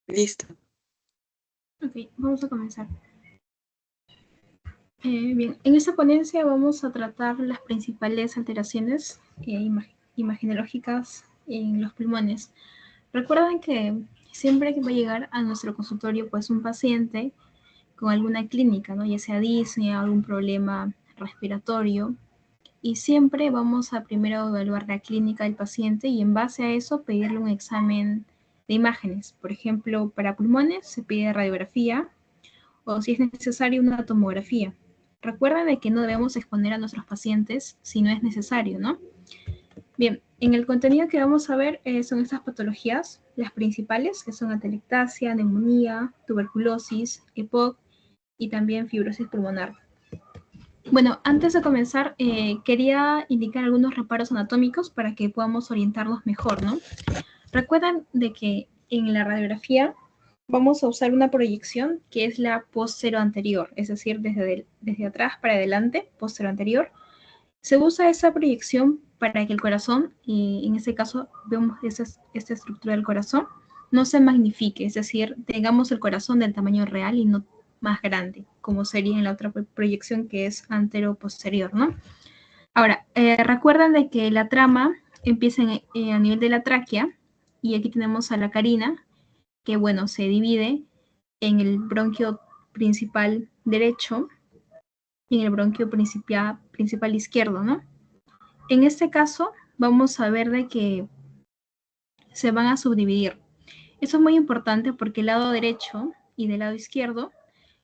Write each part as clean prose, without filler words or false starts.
Listo. Ok, vamos a comenzar. Bien, en esta ponencia vamos a tratar las principales alteraciones imagenológicas en los pulmones. Recuerden que siempre que va a llegar a nuestro consultorio pues un paciente con alguna clínica, ¿no? Ya sea disnea, algún problema respiratorio, y siempre vamos a primero evaluar la clínica del paciente y en base a eso pedirle un examen de imágenes. Por ejemplo, para pulmones se pide radiografía o si es necesario una tomografía. Recuerda de que no debemos exponer a nuestros pacientes si no es necesario, ¿no? Bien, en el contenido que vamos a ver son estas patologías, las principales, que son atelectasia, neumonía, tuberculosis, EPOC y también fibrosis pulmonar. Bueno, antes de comenzar, quería indicar algunos reparos anatómicos para que podamos orientarnos mejor, ¿no? Recuerdan de que en la radiografía vamos a usar una proyección que es la postero-anterior, es decir, desde atrás para adelante, postero-anterior. Se usa esa proyección para que el corazón, y en este caso vemos esta estructura del corazón, no se magnifique, es decir, tengamos el corazón del tamaño real y no más grande, como sería en la otra proyección que es antero-posterior, ¿no? Ahora, recuerdan de que la trama empieza a nivel de la tráquea y aquí tenemos a la carina, que bueno, se divide en el bronquio principal derecho y en el bronquio principal izquierdo, ¿no? En este caso, vamos a ver de que se van a subdividir. Eso es muy importante porque el lado derecho y del lado izquierdo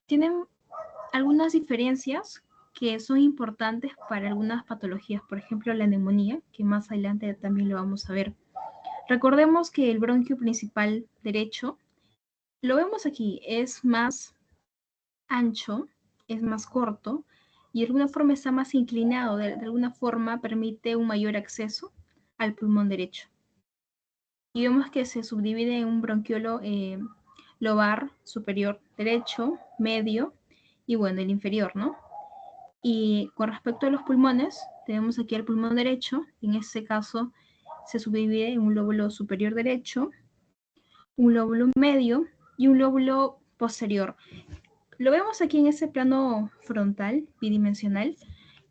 tienen algunas diferencias que son importantes para algunas patologías, por ejemplo, la neumonía, que más adelante también lo vamos a ver. Recordemos que el bronquio principal derecho, lo vemos aquí, es más ancho, es más corto y de alguna forma está más inclinado, de alguna forma permite un mayor acceso al pulmón derecho. Y vemos que se subdivide en un bronquiolo lobar superior derecho, medio y bueno, el inferior, ¿no? Y con respecto a los pulmones, tenemos aquí el pulmón derecho, en este caso se subdivide en un lóbulo superior derecho, un lóbulo medio y un lóbulo posterior. Lo vemos aquí en ese plano frontal, bidimensional,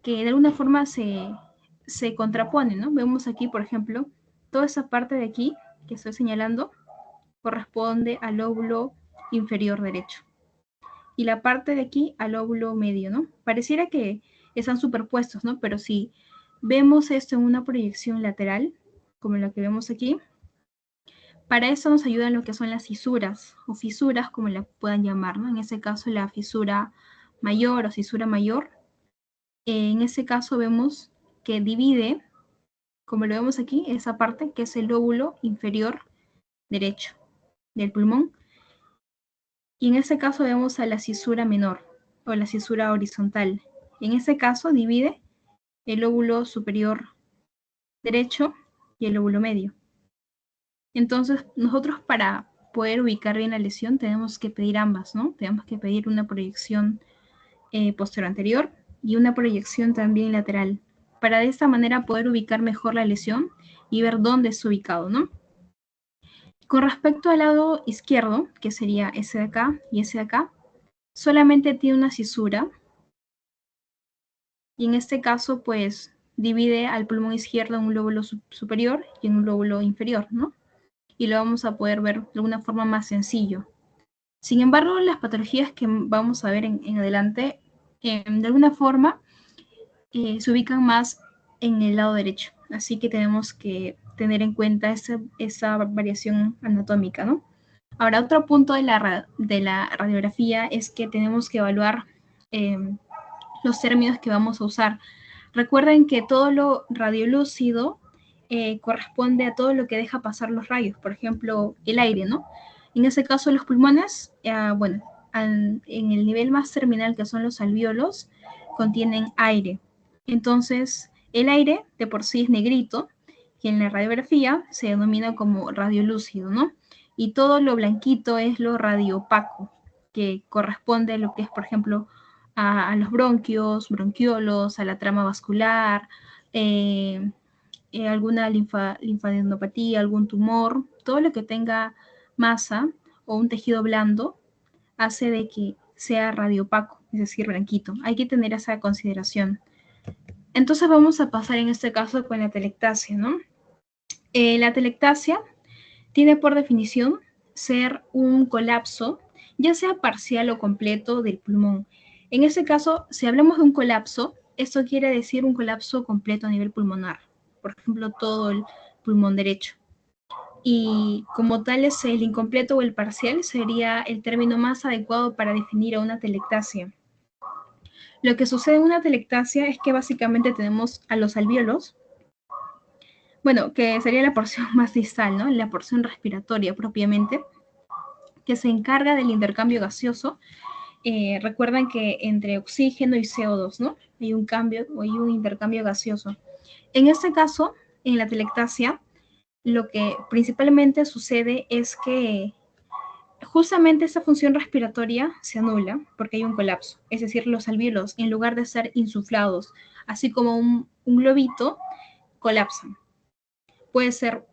que de alguna forma se contrapone, ¿no? Vemos aquí, por ejemplo, toda esa parte de aquí que estoy señalando corresponde al lóbulo inferior derecho. Y la parte de aquí al lóbulo medio, ¿no? Pareciera que están superpuestos, ¿no? Pero si vemos esto en una proyección lateral, como la que vemos aquí, para eso nos ayudan lo que son las fisuras, o fisuras, como la puedan llamar, ¿no? En este caso, la fisura mayor o fisura mayor. En este caso vemos que divide, como lo vemos aquí, esa parte que es el lóbulo inferior derecho del pulmón. Y en este caso vemos a la cisura menor o la cisura horizontal. En este caso divide el lóbulo superior derecho y el lóbulo medio. Entonces, nosotros para poder ubicar bien la lesión tenemos que pedir ambas, ¿no? Tenemos que pedir una proyección posterior anterior y una proyección también lateral, para de esta manera poder ubicar mejor la lesión y ver dónde está ubicado, ¿no? Con respecto al lado izquierdo, que sería ese de acá y ese de acá, solamente tiene una cisura y en este caso pues divide al pulmón izquierdo en un lóbulo superior y en un lóbulo inferior, ¿no? Y lo vamos a poder ver de alguna forma más sencillo. Sin embargo, las patologías que vamos a ver en adelante, de alguna forma, se ubican más en el lado derecho. Así que tenemos que tener en cuenta esa variación anatómica, ¿no? Ahora, otro punto de la radiografía es que tenemos que evaluar los términos que vamos a usar. Recuerden que todo lo radiolúcido corresponde a todo lo que deja pasar los rayos, por ejemplo, el aire, ¿no? En ese caso, los pulmones, bueno, en el nivel más terminal, que son los alvéolos, contienen aire. Entonces, el aire de por sí es negrito, que en la radiografía se denomina como radiolúcido, ¿no? Y todo lo blanquito es lo radioopaco, que corresponde a lo que es, por ejemplo, a los bronquios, bronquiolos, a la trama vascular, alguna linfadenopatía, algún tumor, todo lo que tenga masa o un tejido blando hace de que sea radiopaco, es decir, blanquito. Hay que tener esa consideración. Entonces vamos a pasar en este caso con la telectasia, ¿no? La telectasia tiene por definición ser un colapso, ya sea parcial o completo del pulmón. En este caso, si hablamos de un colapso, esto quiere decir un colapso completo a nivel pulmonar. Por ejemplo, todo el pulmón derecho. Y como tal es el incompleto o el parcial sería el término más adecuado para definir a una telectasia. Lo que sucede en una telectasia es que básicamente tenemos a los alvéolos, bueno, que sería la porción más distal, ¿no? La porción respiratoria propiamente, que se encarga del intercambio gaseoso. Recuerdan que entre oxígeno y CO2, ¿no? Hay un cambio o hay un intercambio gaseoso. En este caso, en la telectasia, lo que principalmente sucede es que justamente esa función respiratoria se anula porque hay un colapso. Es decir, los alvéolos, en lugar de ser insuflados, así como un globito, colapsan. Puede ser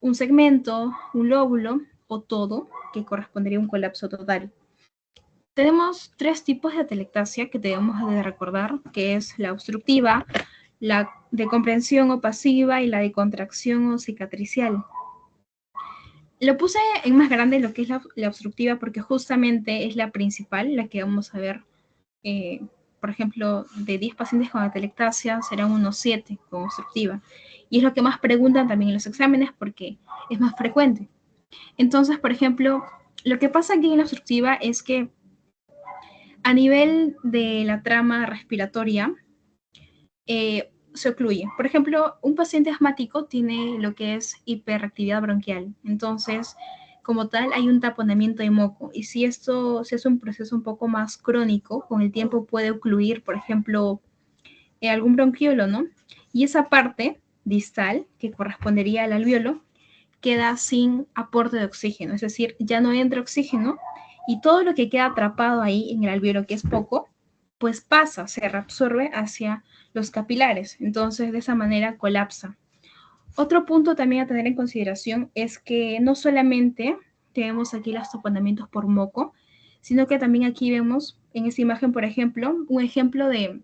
un segmento, un lóbulo o todo, que correspondería a un colapso total. Tenemos tres tipos de atelectasia que debemos de recordar, que es la obstructiva, la de comprensión o pasiva y la de contracción o cicatricial. Lo puse en más grande lo que es la obstructiva porque justamente es la principal, la que vamos a ver. Por ejemplo, de 10 pacientes con atelectasia serán unos 7 con obstructiva. Y es lo que más preguntan también en los exámenes porque es más frecuente. Entonces, por ejemplo, lo que pasa aquí en la obstructiva es que a nivel de la trama respiratoria se ocluye. Por ejemplo, un paciente asmático tiene lo que es hiperactividad bronquial. Entonces, como tal, hay un taponamiento de moco. Y si esto si es un proceso un poco más crónico, con el tiempo puede ocluir, por ejemplo, algún bronquiolo, ¿no? Y esa parte distal, que correspondería al alvéolo, queda sin aporte de oxígeno. Es decir, ya no entra oxígeno y todo lo que queda atrapado ahí en el alvéolo, que es poco, pues pasa, se reabsorbe hacia los capilares. Entonces, de esa manera colapsa. Otro punto también a tener en consideración es que no solamente tenemos aquí los taponamientos por moco, sino que también aquí vemos en esta imagen, por ejemplo, un ejemplo de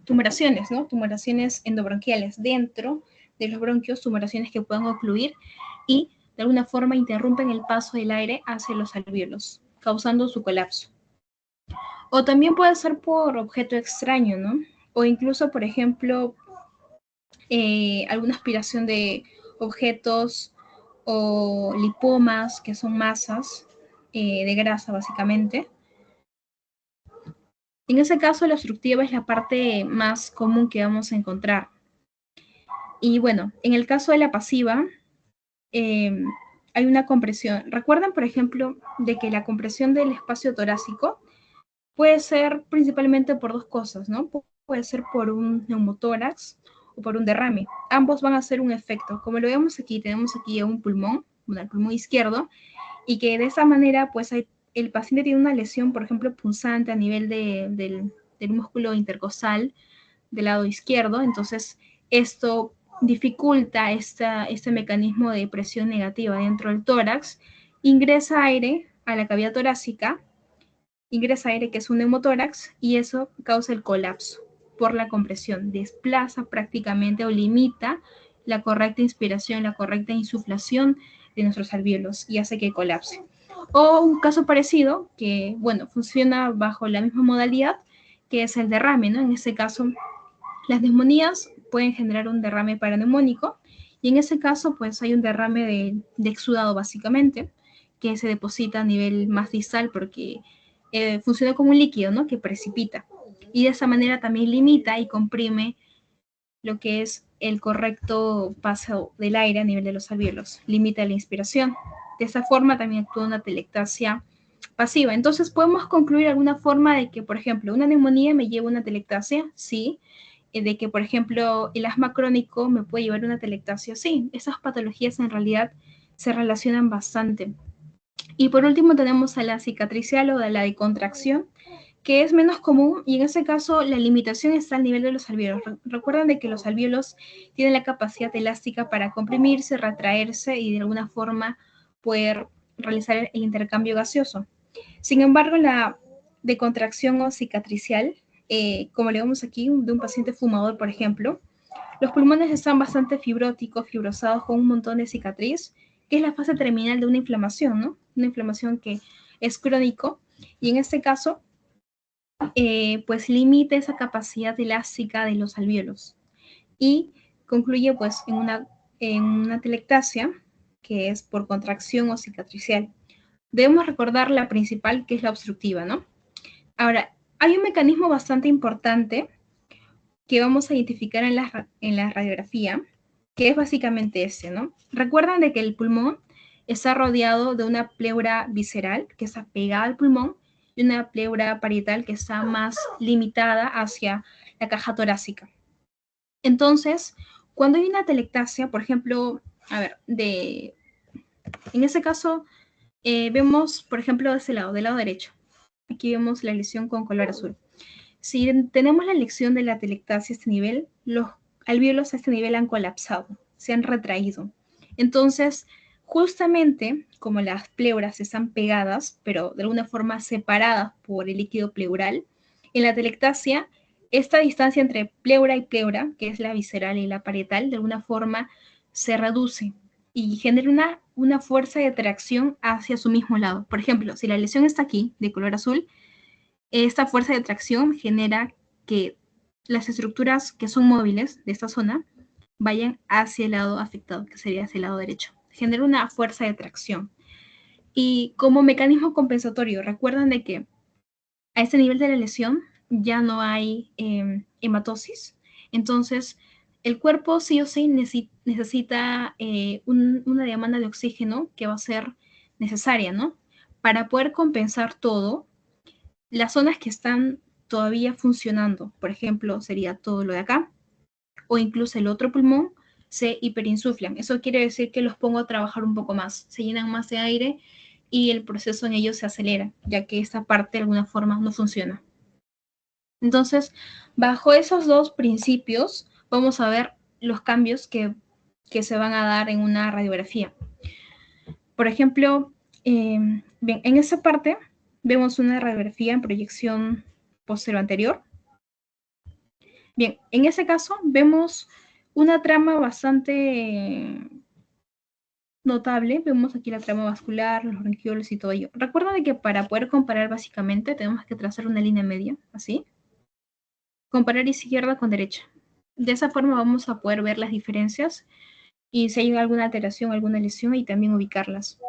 tumoraciones, ¿no? Tumoraciones endobronquiales dentro de los bronquios, tumoraciones que pueden ocluir y de alguna forma interrumpen el paso del aire hacia los alvéolos, causando su colapso. O también puede ser por objeto extraño, ¿no? O incluso, por ejemplo, alguna aspiración de objetos o lipomas, que son masas de grasa básicamente. En ese caso, la obstructiva es la parte más común que vamos a encontrar. Y bueno, en el caso de la pasiva, hay una compresión. Recuerden, por ejemplo, de que la compresión del espacio torácico puede ser principalmente por dos cosas, ¿no? Puede ser por un neumotórax o por un derrame. Ambos van a hacer un efecto. Como lo vemos aquí, tenemos aquí un pulmón, el pulmón izquierdo, y que de esa manera, pues el paciente tiene una lesión, por ejemplo, punzante a nivel del músculo intercostal del lado izquierdo, entonces esto dificulta este mecanismo de presión negativa dentro del tórax, ingresa aire a la cavidad torácica, ingresa aire que es un neumotórax y eso causa el colapso por la compresión, desplaza prácticamente o limita la correcta inspiración, la correcta insuflación de nuestros alvéolos y hace que colapse. O un caso parecido que, bueno, funciona bajo la misma modalidad, que es el derrame, ¿no? En este caso, las neumonías pueden generar un derrame paraneumónico y en ese caso pues hay un derrame de exudado básicamente que se deposita a nivel más distal porque funciona como un líquido, ¿no? Que precipita y de esa manera también limita y comprime lo que es el correcto paso del aire a nivel de los alvéolos, limita la inspiración. De esa forma también actúa una telectasia pasiva. Entonces podemos concluir alguna forma de que, por ejemplo, una neumonía me lleva a una telectasia, sí, de que, por ejemplo, el asma crónico me puede llevar a una telectasia. Sí, esas patologías en realidad se relacionan bastante. Y por último tenemos a la cicatricial o a la de contracción, que es menos común y en ese caso la limitación está al nivel de los alvéolos. Recuerden de que los alvéolos tienen la capacidad elástica para comprimirse, retraerse y de alguna forma poder realizar el intercambio gaseoso. Sin embargo, la de contracción o cicatricial, como le vemos aquí, de un paciente fumador, por ejemplo, los pulmones están bastante fibróticos, fibrosados, con un montón de cicatriz, que es la fase terminal de una inflamación, ¿no? Una inflamación que es crónico y en este caso, pues limita esa capacidad elástica de los alvéolos y concluye pues en una telectasia, que es por contracción o cicatricial. Debemos recordar la principal, que es la obstructiva, ¿no? Ahora, hay un mecanismo bastante importante que vamos a identificar en la radiografía, que es básicamente este, ¿no? Recuerdan de que el pulmón está rodeado de una pleura visceral que está pegada al pulmón y una pleura parietal que está más limitada hacia la caja torácica. Entonces, cuando hay una telectasia, por ejemplo, a ver, en ese caso, vemos, por ejemplo, de ese lado, del lado derecho. Aquí vemos la lesión con color azul. Si tenemos la lesión de la telectasia a este nivel, los alvéolos a este nivel han colapsado, se han retraído. Entonces, justamente como las pleuras están pegadas, pero de alguna forma separadas por el líquido pleural, en la telectasia, esta distancia entre pleura y pleura, que es la visceral y la parietal, de alguna forma se reduce y genera una fuerza de tracción hacia su mismo lado. Por ejemplo, si la lesión está aquí, de color azul, esta fuerza de tracción genera que las estructuras que son móviles de esta zona vayan hacia el lado afectado, que sería hacia el lado derecho. Genera una fuerza de tracción. Y como mecanismo compensatorio, recuerdan de que a este nivel de la lesión ya no hay hematosis. Entonces, el cuerpo sí o sí necesita una demanda de oxígeno que va a ser necesaria, ¿no? Para poder compensar todo, las zonas que están todavía funcionando, por ejemplo, sería todo lo de acá, o incluso el otro pulmón, se hiperinsuflan. Eso quiere decir que los pongo a trabajar un poco más, se llenan más de aire y el proceso en ellos se acelera, ya que esta parte de alguna forma no funciona. Entonces, bajo esos dos principios, vamos a ver los cambios que se van a dar en una radiografía. Por ejemplo, bien, en esta parte vemos una radiografía en proyección posterior anterior. Bien, en ese caso vemos una trama bastante notable. Vemos aquí la trama vascular, los bronquiolos y todo ello. Recuerda de que para poder comparar básicamente tenemos que trazar una línea media, así. Comparar izquierda con derecha. De esa forma vamos a poder ver las diferencias y si hay alguna alteración, alguna lesión y también ubicarlas.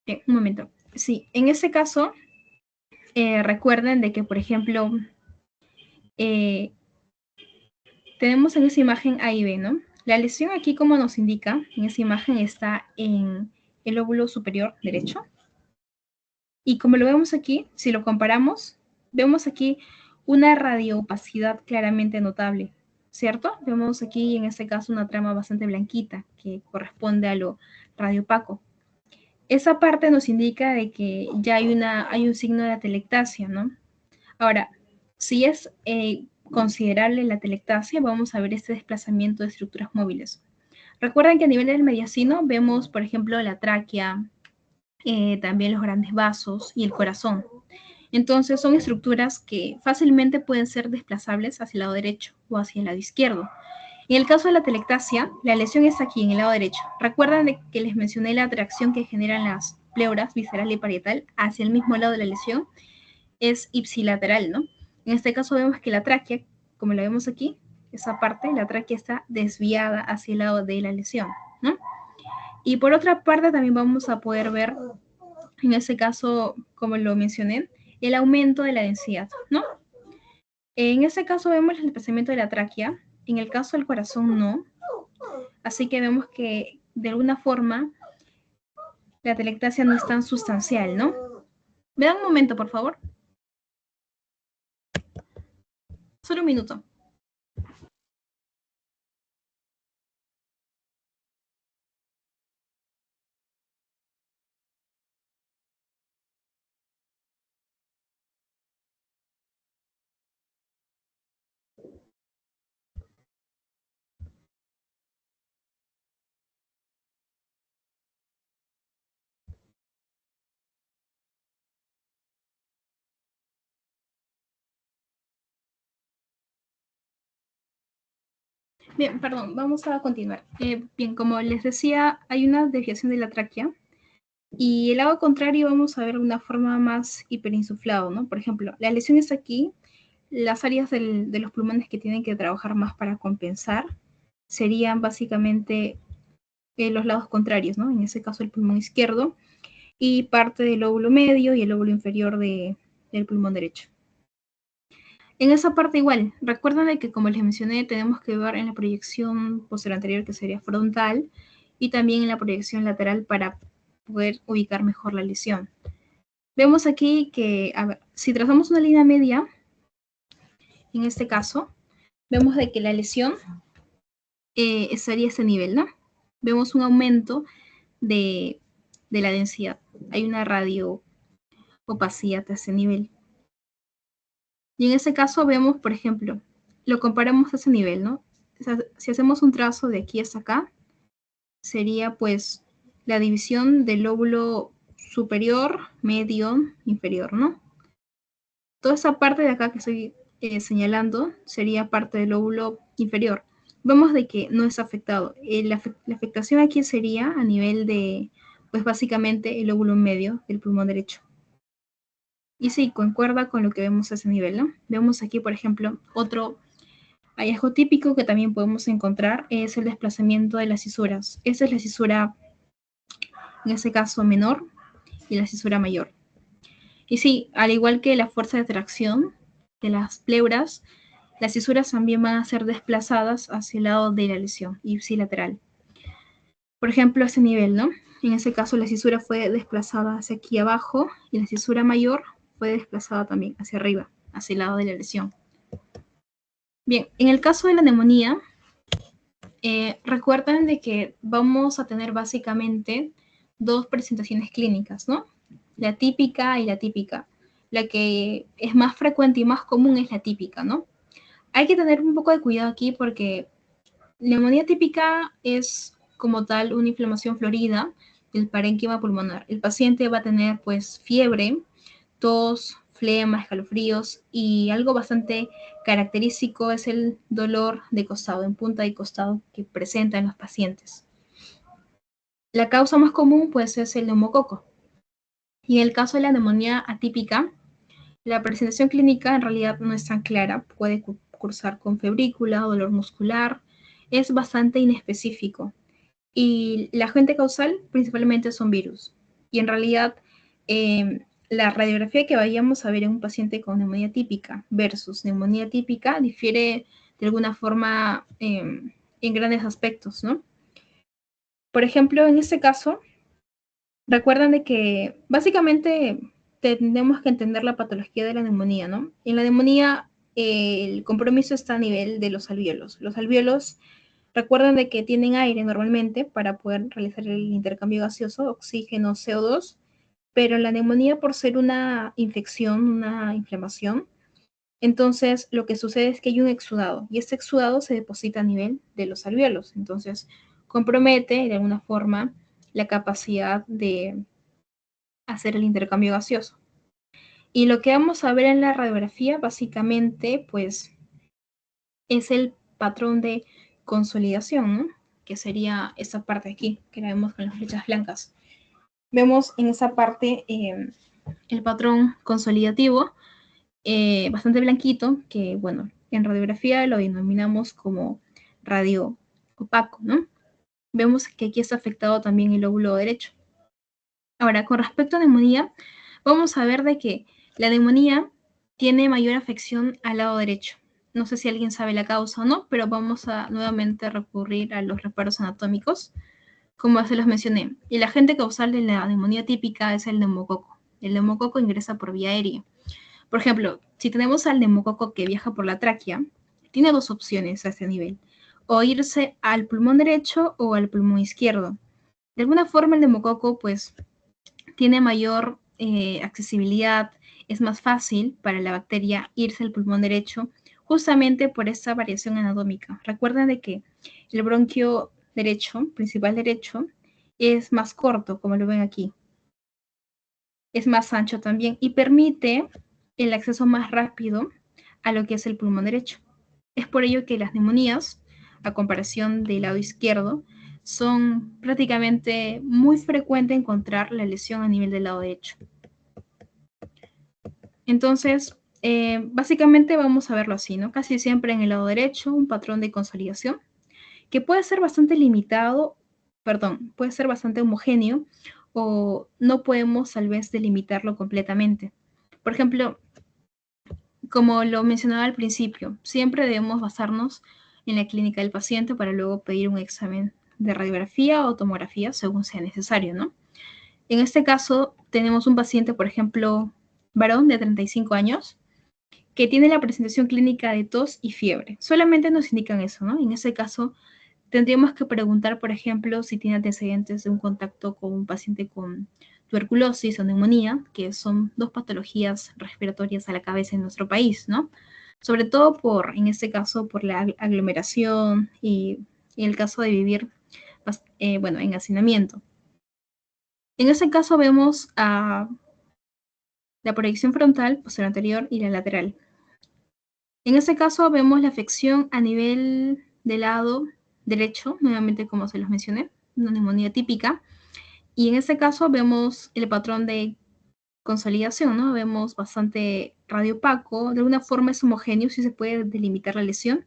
Bien, un momento. Sí, en este caso, recuerden de que, por ejemplo, tenemos en esa imagen A y B, ¿no? La lesión aquí, como nos indica, en esa imagen está en el lóbulo superior derecho. Y como lo vemos aquí, si lo comparamos, vemos aquí una radioopacidad claramente notable, ¿cierto? Vemos aquí, en este caso, una trama bastante blanquita que corresponde a lo radiopaco. Esa parte nos indica de que ya hay un signo de atelectasia, ¿no? Ahora, si es considerable la telectasia, vamos a ver este desplazamiento de estructuras móviles. Recuerden que a nivel del mediastino vemos, por ejemplo, la tráquea, también los grandes vasos y el corazón. Entonces, son estructuras que fácilmente pueden ser desplazables hacia el lado derecho o hacia el lado izquierdo. En el caso de la telectasia, la lesión está aquí, en el lado derecho. Recuerden que les mencioné la atracción que generan las pleuras visceral y parietal hacia el mismo lado de la lesión. Es ipsilateral, ¿no? En este caso vemos que la tráquea, como la vemos aquí, esa parte, la tráquea está desviada hacia el lado de la lesión, ¿no? Y por otra parte también vamos a poder ver, en ese caso, como lo mencioné, el aumento de la densidad, ¿no? En ese caso vemos el desplazamiento de la tráquea, en el caso del corazón no, así que vemos que de alguna forma la telectasia no es tan sustancial, ¿no? ¿Me da un momento, por favor? Solo un minuto. Bien, perdón, vamos a continuar. Bien, como les decía, hay una desviación de la tráquea y el lado contrario vamos a ver una forma más hiperinsuflado, ¿no? Por ejemplo, la lesión está aquí, las áreas de los pulmones que tienen que trabajar más para compensar serían básicamente los lados contrarios, ¿no? En ese caso el pulmón izquierdo y parte del lóbulo medio y el lóbulo inferior del pulmón derecho. En esa parte igual, recuerden de que como les mencioné, tenemos que ver en la proyección posterior anterior, que sería frontal, y también en la proyección lateral para poder ubicar mejor la lesión. Vemos aquí que, a ver, si trazamos una línea media, en este caso, vemos de que la lesión estaría a este nivel, ¿no? Vemos un aumento de, de la densidad. Hay una radioopacidad a ese nivel. Y en ese caso vemos, por ejemplo, lo comparamos a ese nivel, ¿no? O sea, si hacemos un trazo de aquí hasta acá, sería pues la división del lóbulo superior, medio, inferior, ¿no? Toda esa parte de acá que estoy señalando sería parte del lóbulo inferior. Vemos de que no es afectado. La afectación aquí sería a nivel de, pues básicamente el lóbulo medio del pulmón derecho. Y sí, concuerda con lo que vemos a ese nivel, ¿no? Vemos aquí, por ejemplo, otro hallazgo típico que también podemos encontrar es el desplazamiento de las cisuras. Esa es la cisura, en este caso, menor y la cisura mayor. Y sí, al igual que la fuerza de tracción de las pleuras, las cisuras también van a ser desplazadas hacia el lado de la lesión, ipsilateral. Por ejemplo, a ese nivel, ¿no? En ese caso, la cisura fue desplazada hacia aquí abajo y la cisura mayor fue desplazada también hacia arriba, hacia el lado de la lesión. Bien, en el caso de la neumonía, recuerden de que vamos a tener básicamente dos presentaciones clínicas, ¿no? La típica y la típica. La que es más frecuente y más común es la típica, ¿no? Hay que tener un poco de cuidado aquí porque la neumonía típica es como tal una inflamación florida del parénquima pulmonar. El paciente va a tener pues fiebre, tos, flema, escalofríos y algo bastante característico es el dolor de costado, en punta de costado que presentan los pacientes. La causa más común pues es el neumococo. Y en el caso de la neumonía atípica, la presentación clínica en realidad no es tan clara, puede cursar con febrícula, dolor muscular, es bastante inespecífico. Y la agente causal principalmente son virus. Y en realidad la radiografía que vayamos a ver en un paciente con neumonía típica versus neumonía típica difiere de alguna forma en grandes aspectos, ¿no? Por ejemplo, en este caso, recuerdan de que básicamente tenemos que entender la patología de la neumonía, ¿no? En la neumonía el compromiso está a nivel de los alvéolos. Los alvéolos recuerden de que tienen aire normalmente para poder realizar el intercambio gaseoso, oxígeno, CO2, pero la neumonía por ser una infección, una inflamación, entonces lo que sucede es que hay un exudado y este exudado se deposita a nivel de los alvéolos, entonces compromete de alguna forma la capacidad de hacer el intercambio gaseoso. Y lo que vamos a ver en la radiografía básicamente pues es el patrón de consolidación, ¿no? Que sería esa parte aquí, que la vemos con las flechas blancas. Vemos en esa parte el patrón consolidativo, bastante blanquito, que bueno, en radiografía lo denominamos como radio opaco, ¿no? Vemos que aquí está afectado también el lóbulo derecho. Ahora, con respecto a neumonía, vamos a ver de que la neumonía tiene mayor afección al lado derecho. No sé si alguien sabe la causa o no, pero vamos a nuevamente recurrir a los reparos anatómicos, como se los mencioné. El agente causal de la neumonía típica es el neumococo. El neumococo ingresa por vía aérea. Por ejemplo, si tenemos al neumococo que viaja por la tráquea, tiene dos opciones a este nivel, o irse al pulmón derecho o al pulmón izquierdo. De alguna forma el neumococo pues tiene mayor accesibilidad, es más fácil para la bacteria irse al pulmón derecho justamente por esta variación anatómica. Recuerden de que el bronquio derecho, principal derecho, es más corto, como lo ven aquí. Es más ancho también y permite el acceso más rápido a lo que es el pulmón derecho. Es por ello que las neumonías a comparación del lado izquierdo, son prácticamente muy frecuente encontrar la lesión a nivel del lado derecho. Entonces, básicamente vamos a verlo así, ¿no? Casi siempre en el lado derecho, un patrón de consolidación que puede ser bastante limitado, perdón, puede ser bastante homogéneo o no podemos tal vez delimitarlo completamente. Por ejemplo, como lo mencionaba al principio, siempre debemos basarnos en la clínica del paciente para luego pedir un examen de radiografía o tomografía según sea necesario, ¿no? En este caso, tenemos un paciente, por ejemplo, varón de 35 años, que tiene la presentación clínica de tos y fiebre. Solamente nos indican eso, ¿no? En ese caso, tendríamos que preguntar, por ejemplo, si tiene antecedentes de un contacto con un paciente con tuberculosis o neumonía, que son dos patologías respiratorias a la cabeza en nuestro país, ¿no? Sobre todo en este caso, por la aglomeración y el caso de vivir, bueno, en hacinamiento. En ese caso vemos a la proyección frontal, posterior anterior y la lateral. En este caso vemos la afección a nivel del lado derecho, nuevamente como se los mencioné, una neumonía típica. Y en este caso vemos el patrón de consolidación, ¿no? Vemos bastante radiopaco, de alguna forma es homogéneo, si se puede delimitar la lesión.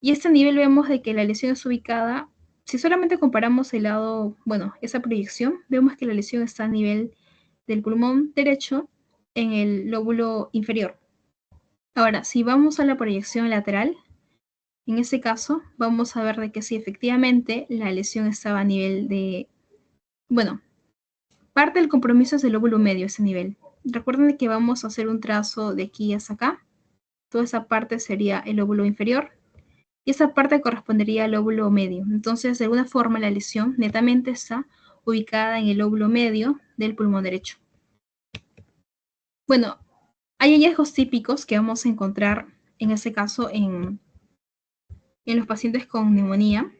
Y este nivel vemos de que la lesión es ubicada, si solamente comparamos el lado, bueno, esa proyección, vemos que la lesión está a nivel del pulmón derecho en el lóbulo inferior. Ahora, si vamos a la proyección lateral, en ese caso vamos a ver de que sí, efectivamente, la lesión estaba a nivel de, bueno, parte del compromiso es del lóbulo medio, ese nivel. Recuerden que vamos a hacer un trazo de aquí hasta acá. Toda esa parte sería el lóbulo inferior y esa parte correspondería al lóbulo medio. Entonces, de alguna forma, la lesión netamente está ubicada en el lóbulo medio del pulmón derecho. Bueno, hay hallazgos típicos que vamos a encontrar, en este caso, en los pacientes con neumonía.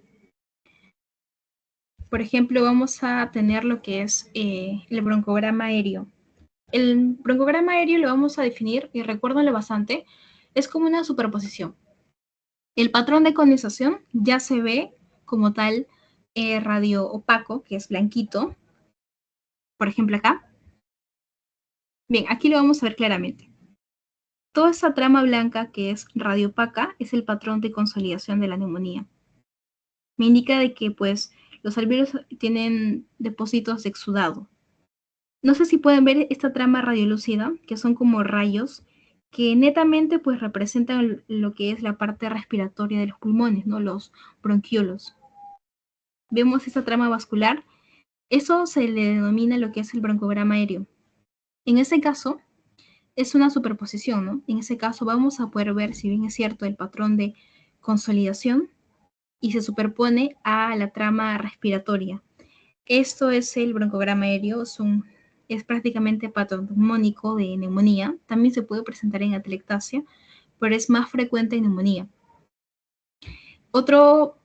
Por ejemplo, vamos a tener lo que es el broncograma aéreo. El broncograma aéreo lo vamos a definir, y recuérdenlo bastante, es como una superposición. El patrón de condensación ya se ve como tal radio opaco, que es blanquito, por ejemplo acá. Bien, aquí lo vamos a ver claramente. Toda esa trama blanca que es radio opaca es el patrón de consolidación de la neumonía. Me indica de que pues los alvéolos tienen depósitos de exudado. No sé si pueden ver esta trama radiolúcida, que son como rayos que netamente pues representan lo que es la parte respiratoria de los pulmones, ¿no? Los bronquiolos. Vemos esta trama vascular, eso se le denomina lo que es el broncograma aéreo. En ese caso, es una superposición, ¿no? En ese caso vamos a poder ver, si bien es cierto, el patrón de consolidación y se superpone a la trama respiratoria. Esto es el broncograma aéreo, es prácticamente patognomónico de neumonía. También se puede presentar en atelectasia, pero es más frecuente en neumonía. Otro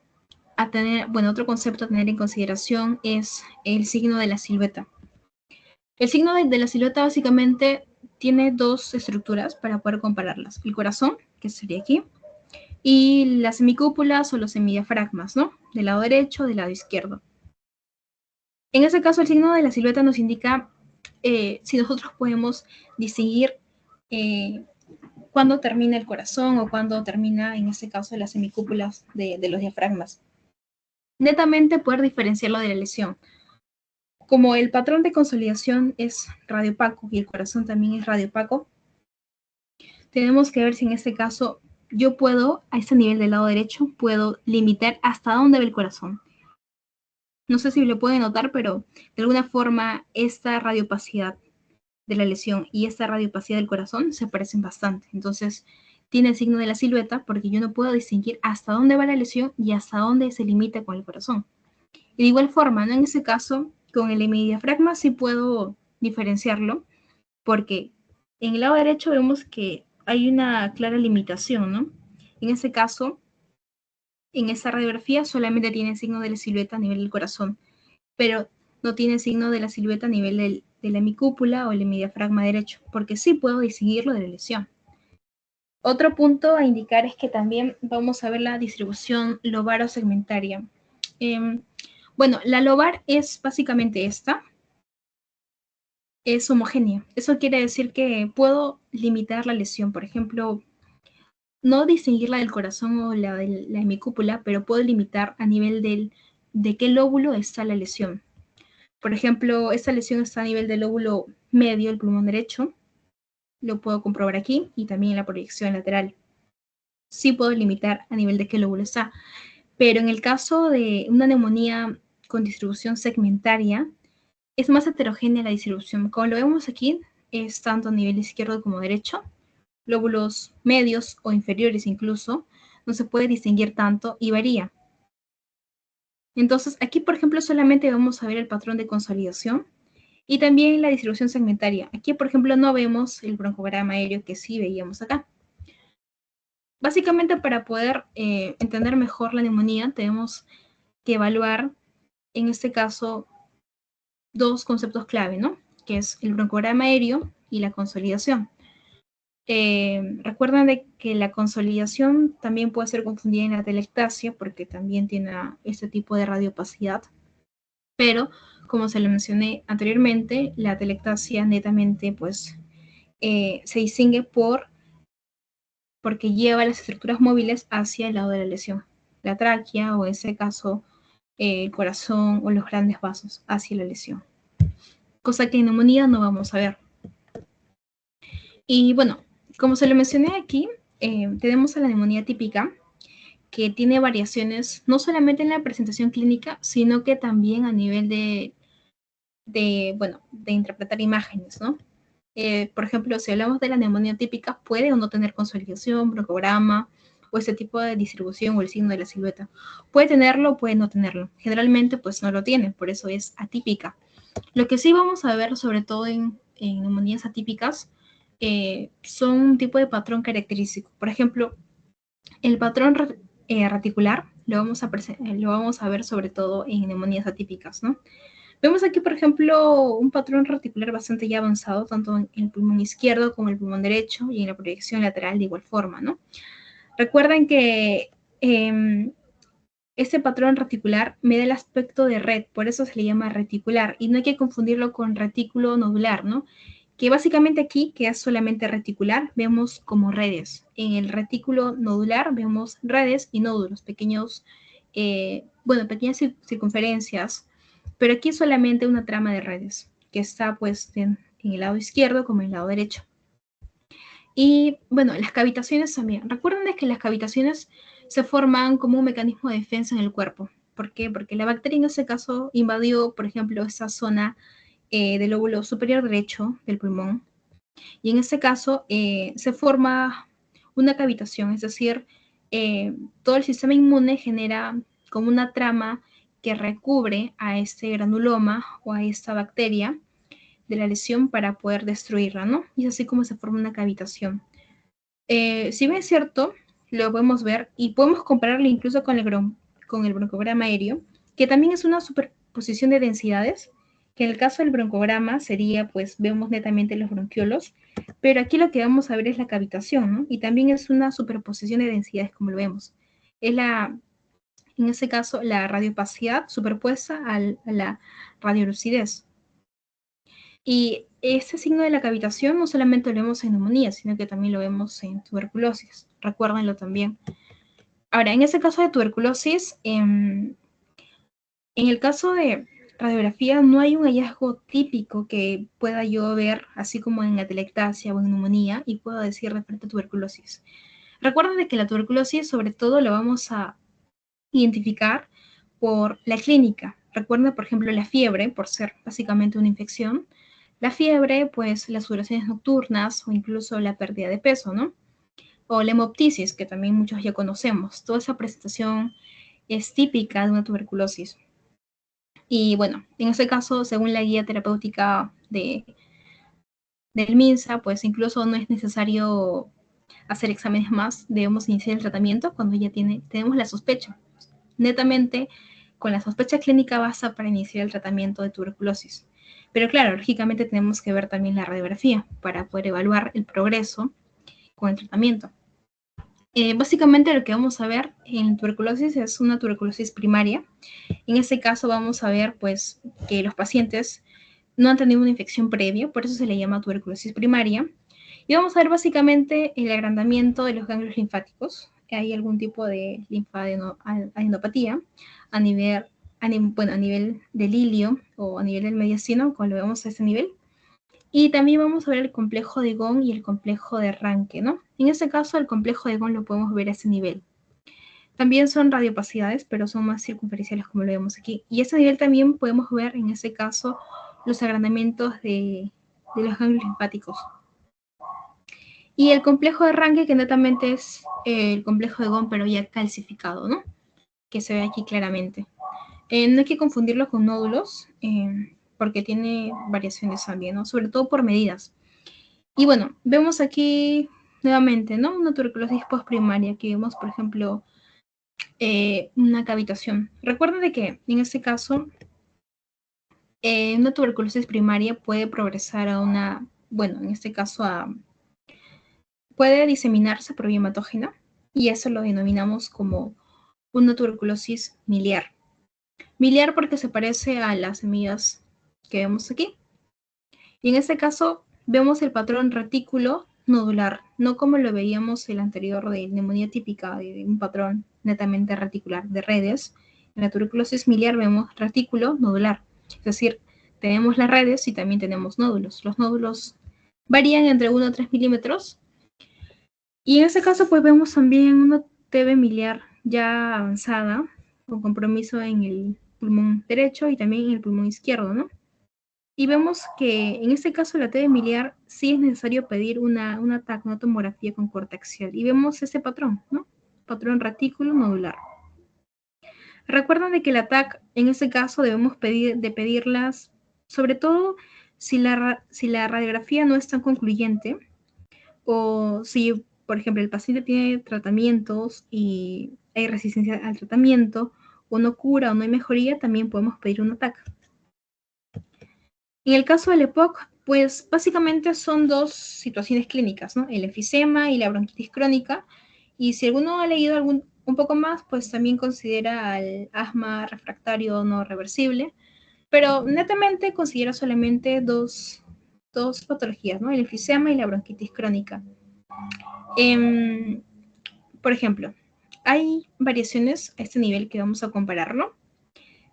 concepto a tener en consideración es el signo de la silueta. El signo de la silueta básicamente tiene dos estructuras para poder compararlas. El corazón, que sería aquí, y las semicúpulas o los semidiafragmas, ¿no? Del lado derecho, del lado izquierdo. En ese caso, el signo de la silueta nos indica si nosotros podemos distinguir cuándo termina el corazón o cuándo termina, en este caso, las semicúpulas de los diafragmas. Netamente poder diferenciarlo de la lesión. Como el patrón de consolidación es radiopaco y el corazón también es radiopaco, tenemos que ver si en este caso yo puedo, a este nivel del lado derecho, puedo limitar hasta dónde va el corazón. No sé si lo pueden notar, pero de alguna forma esta radiopacidad de la lesión y esta radiopacidad del corazón se parecen bastante. Entonces, tiene el signo de la silueta porque yo no puedo distinguir hasta dónde va la lesión y hasta dónde se limita con el corazón. Y de igual forma, ¿no? En ese caso, con el hemidiafragma sí puedo diferenciarlo porque en el lado derecho vemos que hay una clara limitación, ¿no? En ese caso, en esta radiografía solamente tiene signo de la silueta a nivel del corazón, pero no tiene signo de la silueta a nivel de la hemicúpula o el hemidiafragma derecho, porque sí puedo distinguirlo de la lesión. Otro punto a indicar es que también vamos a ver la distribución lobar o segmentaria. Bueno, la lobar es básicamente esta, es homogénea. Eso quiere decir que puedo limitar la lesión, por ejemplo, no distinguirla del corazón o la de la hemicúpula, pero puedo limitar a nivel de qué lóbulo está la lesión. Por ejemplo, esta lesión está a nivel del lóbulo medio, el pulmón derecho. Lo puedo comprobar aquí y también en la proyección lateral. Sí puedo limitar a nivel de qué lóbulo está. Pero en el caso de una neumonía con distribución segmentaria, es más heterogénea la distribución. Como lo vemos aquí, es tanto a nivel izquierdo como derecho, lóbulos medios o inferiores incluso, no se puede distinguir tanto y varía. Entonces, aquí, por ejemplo, solamente vamos a ver el patrón de consolidación y también la distribución segmentaria. Aquí, por ejemplo, no vemos el broncograma aéreo que sí veíamos acá. Básicamente, para poder entender mejor la neumonía, tenemos que evaluar, en este caso, dos conceptos clave, ¿no? Que es el broncograma aéreo y la consolidación. Recuerden de que la consolidación también puede ser confundida en la telectasia porque también tiene este tipo de radiopacidad, pero como se lo mencioné anteriormente, la telectasia netamente pues se distingue porque lleva las estructuras móviles hacia el lado de la lesión, la tráquea o en ese caso el corazón o los grandes vasos hacia la lesión, cosa que en neumonía no vamos a ver. Y bueno, como se lo mencioné aquí, tenemos a la neumonía típica, que tiene variaciones no solamente en la presentación clínica, sino que también a nivel de interpretar imágenes, ¿no? Por ejemplo, si hablamos de la neumonía típica, puede o no tener consolidación, broncograma, o ese tipo de distribución o el signo de la silueta. Puede tenerlo, puede no tenerlo. Generalmente, pues no lo tiene, por eso es atípica. Lo que sí vamos a ver, sobre todo en neumonías atípicas, son un tipo de patrón característico. Por ejemplo, el patrón reticular lo vamos a ver sobre todo en neumonías atípicas, ¿no? Vemos aquí, por ejemplo, un patrón reticular bastante ya avanzado, tanto en el pulmón izquierdo como en el pulmón derecho y en la proyección lateral de igual forma, ¿no? Recuerden que este patrón reticular me da el aspecto de red, por eso se le llama reticular, y no hay que confundirlo con retículo nodular, ¿no? Que básicamente aquí, que es solamente reticular, vemos como redes. En el retículo nodular vemos redes y nódulos, pequeñas circunferencias, pero aquí es solamente una trama de redes, que está pues en el lado izquierdo como en el lado derecho. Y bueno, las cavitaciones también. Recuerden que las cavitaciones se forman como un mecanismo de defensa en el cuerpo. ¿Por qué? Porque la bacteria en ese caso invadió, por ejemplo, esa zona del lóbulo superior derecho del pulmón. Y en ese caso se forma una cavitación, es decir, todo el sistema inmune genera como una trama que recubre a este granuloma o a esta bacteria de la lesión para poder destruirla, ¿no? Y es así como se forma una cavitación. Si bien es cierto, lo podemos ver y podemos compararlo incluso con el broncograma aéreo, que también es una superposición de densidades, que en el caso del broncograma sería, pues, vemos netamente los bronquiolos, pero aquí lo que vamos a ver es la cavitación, ¿no? Y también es una superposición de densidades, como lo vemos. Es en ese caso, la radiopacidad superpuesta a la radiolucidez. Y este signo de la cavitación no solamente lo vemos en neumonía, sino que también lo vemos en tuberculosis. Recuérdenlo también. Ahora, en ese caso de tuberculosis, en el caso de radiografía no hay un hallazgo típico que pueda yo ver, así como en atelectasia o en neumonía, y puedo decir referente a tuberculosis. Recuerden de que la tuberculosis sobre todo lo vamos a identificar por la clínica. Recuerden, por ejemplo, la fiebre, por ser básicamente una infección. La fiebre, pues las sudoraciones nocturnas o incluso la pérdida de peso, ¿no? O la hemoptisis, que también muchos ya conocemos. Toda esa presentación es típica de una tuberculosis. Y bueno, en este caso, según la guía terapéutica del MINSA, pues incluso no es necesario hacer exámenes más, debemos iniciar el tratamiento cuando ya tenemos la sospecha. Netamente, con la sospecha clínica basta para iniciar el tratamiento de tuberculosis. Pero claro, lógicamente tenemos que ver también la radiografía para poder evaluar el progreso con el tratamiento. Básicamente lo que vamos a ver en tuberculosis es una tuberculosis primaria. En este caso vamos a ver pues que los pacientes no han tenido una infección previa, por eso se le llama tuberculosis primaria. Y vamos a ver básicamente el agrandamiento de los ganglios linfáticos. Hay algún tipo de linfadenopatía a nivel, bueno, a nivel del ilio o a nivel del mediastino, como lo vemos a este nivel. Y también vamos a ver el complejo de Ghon y el complejo de Ranke, ¿no? En este caso, el complejo de Ghon lo podemos ver a ese nivel. También son radiopacidades, pero son más circunferenciales como lo vemos aquí. Y a ese nivel también podemos ver, en este caso, los agrandamientos de los ganglios linfáticos. Y el complejo de Ranke, que netamente es el complejo de Ghon, pero ya calcificado, ¿no? Que se ve aquí claramente. No hay que confundirlo con nódulos, porque tiene variaciones también, ¿no? Sobre todo por medidas. Y bueno, vemos aquí nuevamente, ¿no? Una tuberculosis postprimaria, que vemos, por ejemplo, una cavitación. Recuerden de que en este caso, una tuberculosis primaria puede progresar a una, bueno, en este caso puede diseminarse por vía hematógena, y eso lo denominamos como una tuberculosis miliar. Miliar porque se parece a las semillas que vemos aquí. Y en este caso vemos el patrón retículo nodular, no como lo veíamos el anterior de neumonía típica, de un patrón netamente reticular de redes. En la tuberculosis miliar vemos retículo nodular, es decir, tenemos las redes y también tenemos nódulos. Los nódulos varían entre 1 a 3 milímetros. Y en este caso pues vemos también una TB miliar ya avanzada, con compromiso en el pulmón derecho y también en el pulmón izquierdo, ¿no? Y vemos que en este caso la TB miliar sí es necesario pedir una TAC, una tomografía con corte axial. Y vemos ese patrón, ¿no? Patrón retículo nodular. Recuerden de que la TAC, en este caso, debemos pedirlas, sobre todo si la radiografía no es tan concluyente, o si, por ejemplo, el paciente tiene tratamientos y hay resistencia al tratamiento, o no cura o no hay mejoría, también podemos pedir una TAC. En el caso del EPOC, pues básicamente son dos situaciones clínicas, ¿no? El enfisema y la bronquitis crónica. Y si alguno ha leído un poco más, pues también considera al asma refractario no reversible. Pero netamente considera solamente dos patologías, ¿no? El enfisema y la bronquitis crónica. Por ejemplo, hay variaciones a este nivel que vamos a compararlo,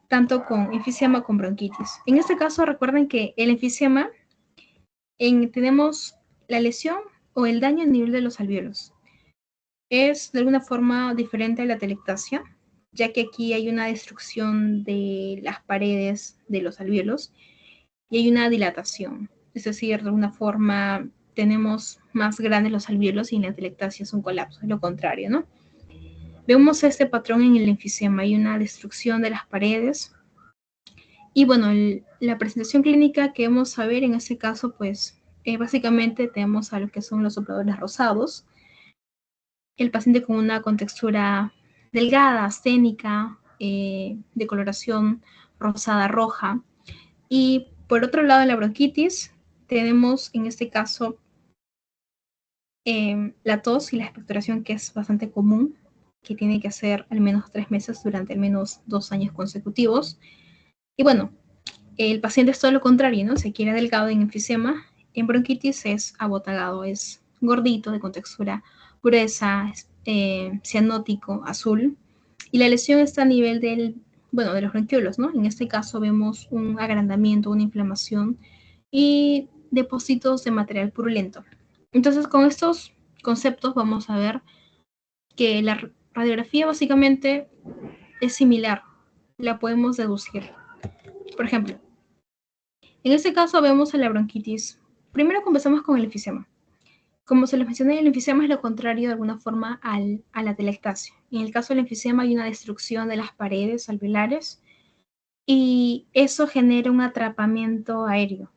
tanto con enfisema como bronquitis. En este caso, recuerden que el enfisema tenemos la lesión o el daño a nivel de los alvéolos. Es de alguna forma diferente a la telectasia, ya que aquí hay una destrucción de las paredes de los alvéolos y hay una dilatación. Es decir, de alguna forma tenemos más grandes los alvéolos y en la telectasia es un colapso, es lo contrario, ¿no? Vemos este patrón en el enfisema, hay una destrucción de las paredes. Y bueno, la presentación clínica que vamos a ver en este caso, pues básicamente tenemos a lo que son los sopladores rosados, el paciente con una contextura delgada, asténica, de coloración rosada roja. Y por otro lado, en la bronquitis, tenemos en este caso la tos y la expectoración, que es bastante común, que tiene que hacer al menos 3 meses durante al menos 2 años consecutivos. Y bueno, el paciente es todo lo contrario, ¿no? Se quiere delgado en enfisema. En bronquitis es abotagado, es gordito, de contextura gruesa, cianótico, azul. Y la lesión está a nivel de los bronquiolos, ¿no? En este caso vemos un agrandamiento, una inflamación y depósitos de material purulento. Entonces, con estos conceptos vamos a ver que la radiografía básicamente es similar, la podemos deducir. Por ejemplo, en este caso vemos a la bronquitis. Primero comenzamos con el enfisema. Como se les mencioné, el enfisema es lo contrario de alguna forma a la telectasia. En el caso del enfisema hay una destrucción de las paredes alveolares y eso genera un atrapamiento aéreo.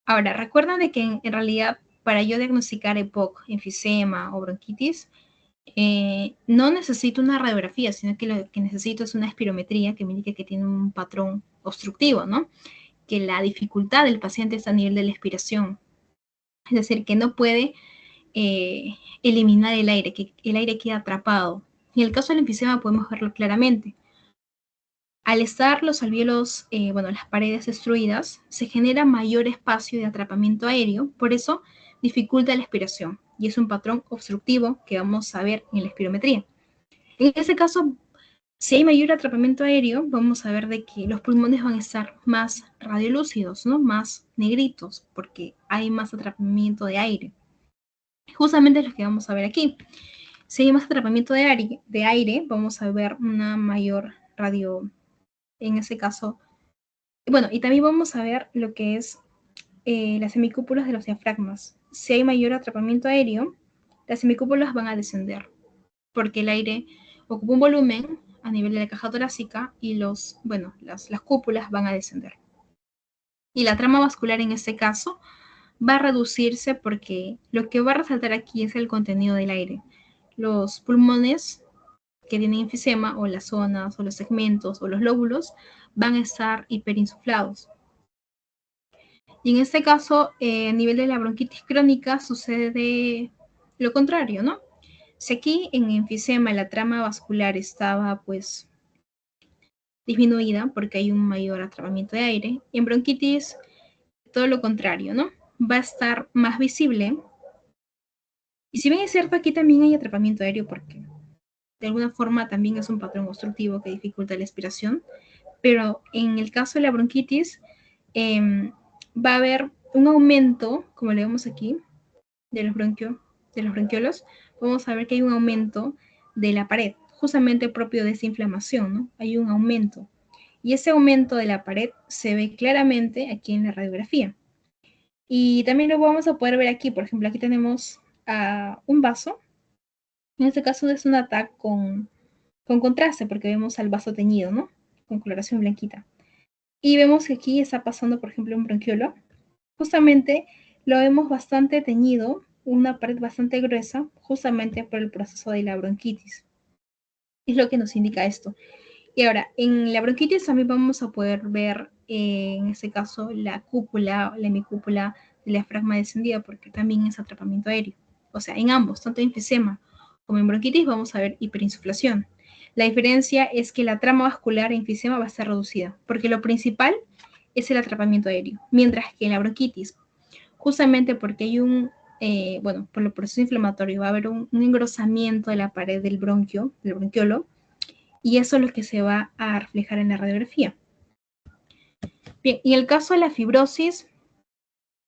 Ahora, recuerden de que en realidad para yo diagnosticar EPOC, enfisema o bronquitis, no necesito una radiografía, sino que lo que necesito es una espirometría que me indique que tiene un patrón obstructivo, ¿no? Que la dificultad del paciente está a nivel de la expiración. Es decir, que no puede eliminar el aire, que el aire queda atrapado. En el caso del enfisema podemos verlo claramente. Al estar los alvéolos, las paredes destruidas, se genera mayor espacio de atrapamiento aéreo, por eso dificulta la expiración, y es un patrón obstructivo que vamos a ver en la espirometría. En ese caso, si hay mayor atrapamiento aéreo, vamos a ver de que los pulmones van a estar más radiolúcidos, ¿no? Más negritos, porque hay más atrapamiento de aire. Justamente es lo que vamos a ver aquí. Si hay más atrapamiento de aire, vamos a ver una mayor radio, en ese caso. Bueno, y también vamos a ver lo que es las semicúpulas de los diafragmas. Si hay mayor atrapamiento aéreo, las semicúpulas van a descender, porque el aire ocupa un volumen a nivel de la caja torácica y las cúpulas van a descender. Y la trama vascular en este caso va a reducirse porque lo que va a resaltar aquí es el contenido del aire. Los pulmones que tienen enfisema, o las zonas, o los segmentos, o los lóbulos, van a estar hiperinsuflados. Y en este caso, a nivel de la bronquitis crónica, sucede lo contrario, ¿no? Si aquí en enfisema la trama vascular estaba, pues, disminuida porque hay un mayor atrapamiento de aire, en bronquitis todo lo contrario, ¿no? Va a estar más visible. Y si bien es cierto, aquí también hay atrapamiento aéreo porque de alguna forma también es un patrón obstructivo que dificulta la expiración, pero en el caso de la bronquitis va a haber un aumento, como le vemos aquí, de los bronquiolos, vamos a ver que hay un aumento de la pared, justamente propio de esa inflamación, ¿no? Hay un aumento. Y ese aumento de la pared se ve claramente aquí en la radiografía. Y también lo vamos a poder ver aquí, por ejemplo, aquí tenemos un vaso. En este caso es una TAC con contraste, porque vemos al vaso teñido, ¿no? Con coloración blanquita. Y vemos que aquí está pasando, por ejemplo, un bronquiolo. Justamente lo vemos bastante teñido, una pared bastante gruesa, justamente por el proceso de la bronquitis. Es lo que nos indica esto. Y ahora, en la bronquitis también vamos a poder ver, en este caso, la cúpula, la hemicúpula del diafragma descendida, porque también es atrapamiento aéreo. O sea, en ambos, tanto en enfisema como en bronquitis, vamos a ver hiperinsuflación. La diferencia es que la trama vascular en enfisema va a estar reducida, porque lo principal es el atrapamiento aéreo, mientras que en la bronquitis, justamente porque hay por el proceso inflamatorio, va a haber un engrosamiento de la pared del bronquio, del bronquiolo, y eso es lo que se va a reflejar en la radiografía. Bien, y el caso de la fibrosis,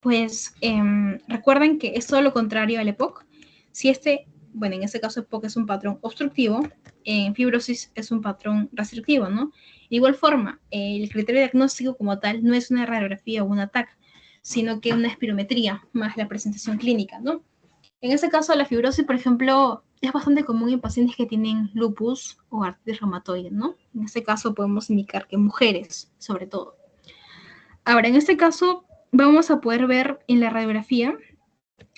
pues recuerden que es todo lo contrario al EPOC. Si en este caso EPOC es un patrón obstructivo, en fibrosis es un patrón restrictivo, ¿no? De igual forma, el criterio diagnóstico como tal no es una radiografía o una TAC, sino que una espirometría más la presentación clínica, ¿no? En este caso, la fibrosis, por ejemplo, es bastante común en pacientes que tienen lupus o artritis reumatoide, ¿no? En este caso podemos indicar que mujeres, sobre todo. Ahora, en este caso, vamos a poder ver en la radiografía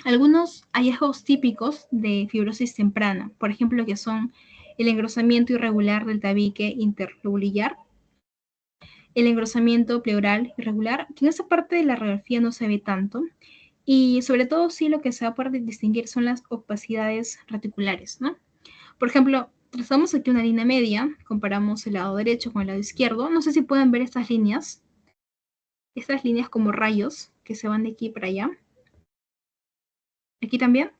algunos hallazgos típicos de fibrosis temprana, por ejemplo, que son el engrosamiento irregular del tabique interlobulillar, el engrosamiento pleural irregular, que en esa parte de la radiografía no se ve tanto, y sobre todo sí lo que se va a poder distinguir son las opacidades reticulares, ¿no? Por ejemplo, trazamos aquí una línea media, comparamos el lado derecho con el lado izquierdo, no sé si pueden ver estas líneas como rayos que se van de aquí para allá, aquí también,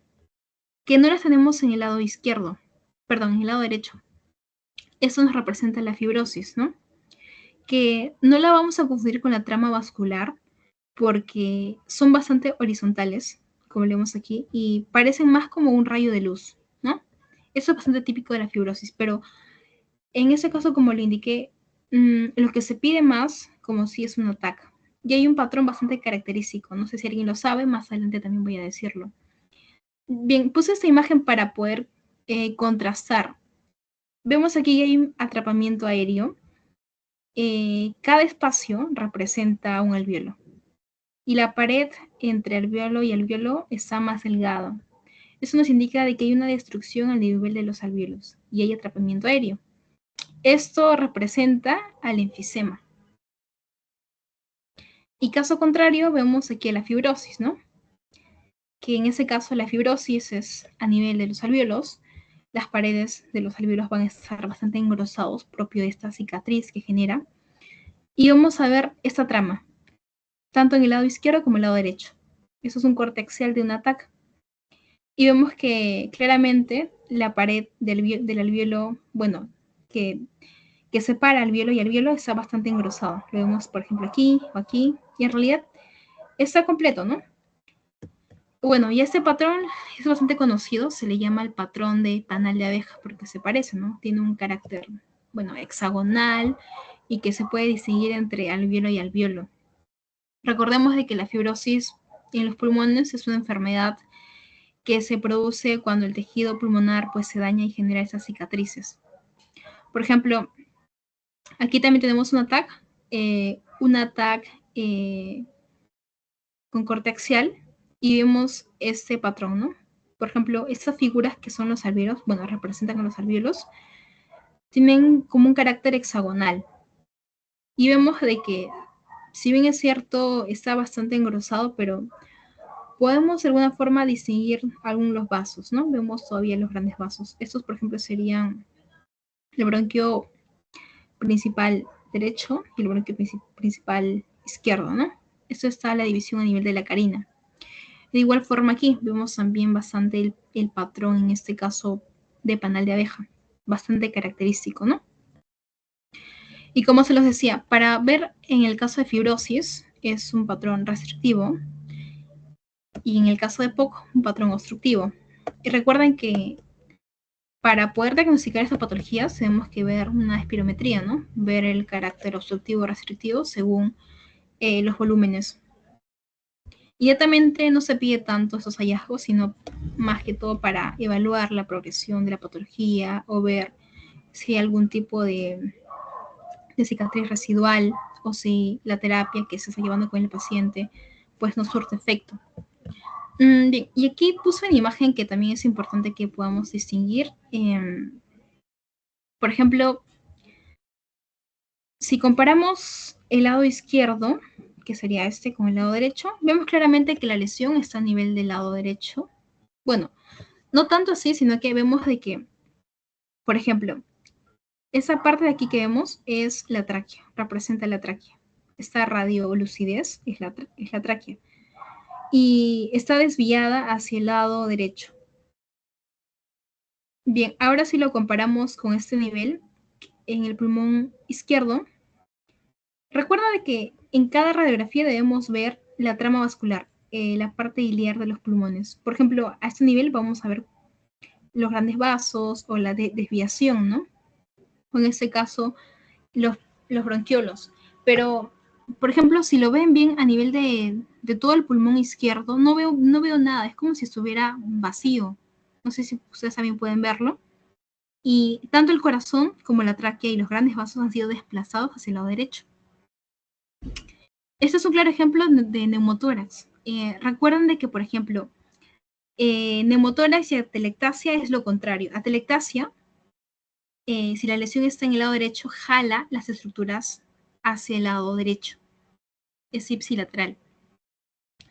que no las tenemos en el lado izquierdo, perdón, en el lado derecho. Esto nos representa la fibrosis, ¿no? Que no la vamos a confundir con la trama vascular porque son bastante horizontales, como vemos aquí, y parecen más como un rayo de luz, ¿no? Eso es bastante típico de la fibrosis, pero en ese caso, como le indiqué, lo que se pide más, como si es un ataque. Y hay un patrón bastante característico, no sé si alguien lo sabe, más adelante también voy a decirlo. Bien, puse esta imagen para poder contrastar. Vemos aquí que hay un atrapamiento aéreo. Cada espacio representa un alvéolo. Y la pared entre alvéolo y alvéolo está más delgada. Eso nos indica de que hay una destrucción al nivel de los alvéolos y hay atrapamiento aéreo. Esto representa al enfisema. Y caso contrario, vemos aquí la fibrosis, ¿no? que en ese caso la fibrosis es a nivel de los alvéolos. Las paredes de los alvéolos van a estar bastante engrosados, propio de esta cicatriz que genera. Y vamos a ver esta trama, tanto en el lado izquierdo como en el lado derecho. Eso es un corte axial de un ataque. Y vemos que claramente la pared del alvéolo, bueno, que separa alvéolo y alvéolo está bastante engrosado. Lo vemos, por ejemplo, aquí o aquí, y en realidad está completo, ¿no? Bueno, y este patrón es bastante conocido, se le llama el patrón de panal de abeja porque se parece, ¿no? Tiene un carácter, bueno, hexagonal y que se puede distinguir entre alvéolo y alvéolo. Recordemos de que la fibrosis en los pulmones es una enfermedad que se produce cuando el tejido pulmonar pues se daña y genera esas cicatrices. Por ejemplo, aquí también tenemos un ataque con corte axial y vemos este patrón, ¿no? Por ejemplo, estas figuras que son los alvéolos, bueno, representan a los alvéolos, tienen como un carácter hexagonal. Y vemos de que, si bien es cierto, está bastante engrosado, pero podemos de alguna forma distinguir algunos los vasos, ¿no? Vemos todavía los grandes vasos. Estos, por ejemplo, serían el bronquio principal derecho y el bronquio principal izquierdo, ¿no? Esto está la división a nivel de la carina. De igual forma aquí vemos también bastante el patrón, en este caso, de panal de abeja, bastante característico, ¿no? Y como se los decía, para ver en el caso de fibrosis es un patrón restrictivo y en el caso de POC un patrón obstructivo. Y recuerden que para poder diagnosticar estas patologías tenemos que ver una espirometría, ¿no? Ver el carácter obstructivo o restrictivo según los volúmenes. Inmediatamente no se pide tanto esos hallazgos, sino más que todo para evaluar la progresión de la patología o ver si hay algún tipo de cicatriz residual o si la terapia que se está llevando con el paciente pues no surte efecto. Bien, y aquí puse una imagen que también es importante que podamos distinguir. Por ejemplo, si comparamos el lado izquierdo, que sería este, con el lado derecho, vemos claramente que la lesión está a nivel del lado derecho. Bueno, no tanto así, sino que vemos de que, por ejemplo, esa parte de aquí que vemos es la tráquea, representa la tráquea. Esta radiolucidez es la tráquea. Y está desviada hacia el lado derecho. Bien, ahora si lo comparamos con este nivel, en el pulmón izquierdo, recuerda de que en cada radiografía debemos ver la trama vascular, la parte iliar de los pulmones. Por ejemplo, a este nivel vamos a ver los grandes vasos o la desviación, ¿no? O en este caso, los, los bronquiolos. Pero, por ejemplo, si lo ven bien a nivel de todo el pulmón izquierdo, no veo nada, es como si estuviera vacío. No sé si ustedes también pueden verlo. Y tanto el corazón como la tráquea y los grandes vasos han sido desplazados hacia el lado derecho. Este es un claro ejemplo de neumotórax. Recuerden de que, por ejemplo, neumotórax y atelectasia es lo contrario. Atelectasia, si la lesión está en el lado derecho, jala las estructuras hacia el lado derecho. Es ipsilateral.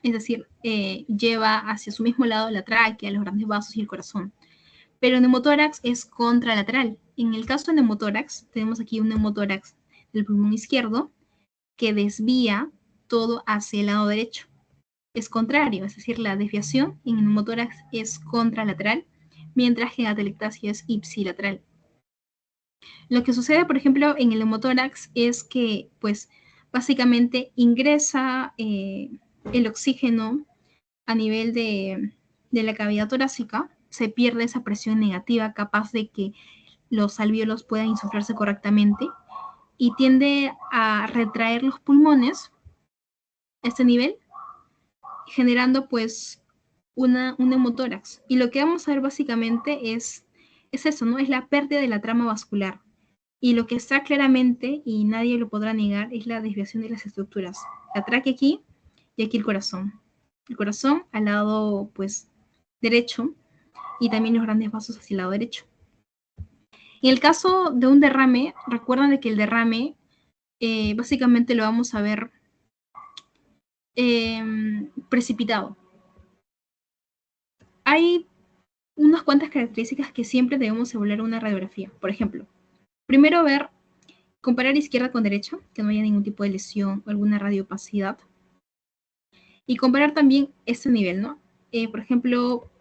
Es decir, lleva hacia su mismo lado la tráquea, los grandes vasos y el corazón. Pero el neumotórax es contralateral. En el caso de neumotórax, tenemos aquí un neumotórax del pulmón izquierdo que desvía todo hacia el lado derecho. Es contrario, es decir, la desviación en el neumotórax es contralateral, mientras que en atelectasia es ipsilateral. Lo que sucede, por ejemplo, en el neumotórax es que, pues, básicamente ingresa el oxígeno a nivel de la cavidad torácica, se pierde esa presión negativa capaz de que los alvéolos puedan insuflarse correctamente y tiende a retraer los pulmones a este nivel, generando pues un neumotórax. Y lo que vamos a ver básicamente es eso, ¿no? Es la pérdida de la trama vascular. Y lo que está claramente, y nadie lo podrá negar, es la desviación de las estructuras. La tráquea aquí y aquí el corazón. El corazón al lado, pues, derecho y también los grandes vasos hacia el lado derecho. En el caso de un derrame, recuerden de que el derrame básicamente lo vamos a ver precipitado. hay unas cuantas características que siempre debemos evaluar en una radiografía. Por ejemplo, primero comparar izquierda con derecha, que no haya ningún tipo de lesión o alguna radiopacidad. Y comparar también este nivel, ¿no? Por ejemplo,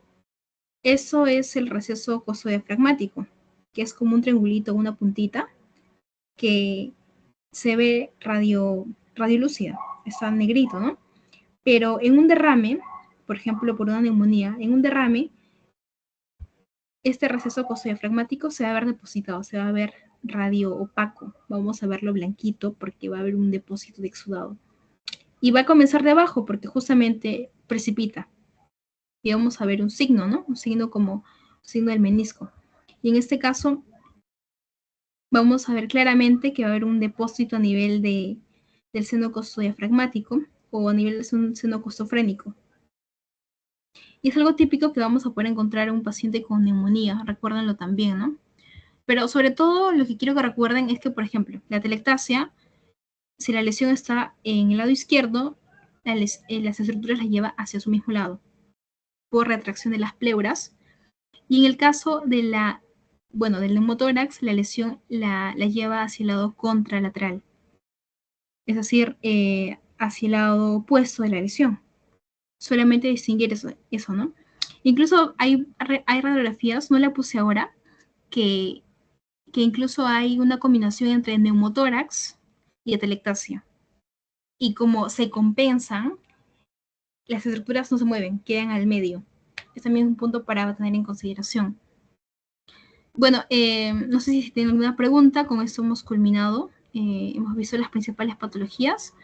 eso es el receso costodiafragmático, que es como un triangulito, una puntita, que se ve radiolúcida, está negrito, ¿no? Pero en un derrame, por ejemplo, por una neumonía, en un derrame, este receso costodiafragmático se va a ver depositado, se va a ver radio opaco. Vamos a verlo blanquito porque va a haber un depósito de exudado. Y va a comenzar de abajo porque justamente precipita. Y vamos a ver un signo, ¿no? Un signo como un signo del menisco. Y en este caso vamos a ver claramente que va a haber un depósito a nivel del seno costodiafragmático o a nivel del seno costofrénico. Y es algo típico que vamos a poder encontrar en un paciente con neumonía, recuérdenlo también, ¿no? Pero sobre todo lo que quiero que recuerden es que, por ejemplo, la atelectasia, si la lesión está en el lado izquierdo, las estructuras las lleva hacia su mismo lado, por retracción de las pleuras. Y en el caso del neumotórax, la lesión la lleva hacia el lado contralateral, es decir, hacia el lado opuesto de la lesión. Solamente distinguir eso, ¿no? Incluso hay radiografías, no la puse ahora, que incluso hay una combinación entre neumotórax y atelectasia. Y como se compensan, las estructuras no se mueven, quedan al medio. Es también un punto para tener en consideración. Bueno, no sé si tienen alguna pregunta, con esto hemos culminado. Hemos visto las principales patologías.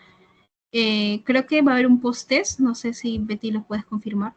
Creo que va a haber un post-test, no sé si Betty lo puedes confirmar.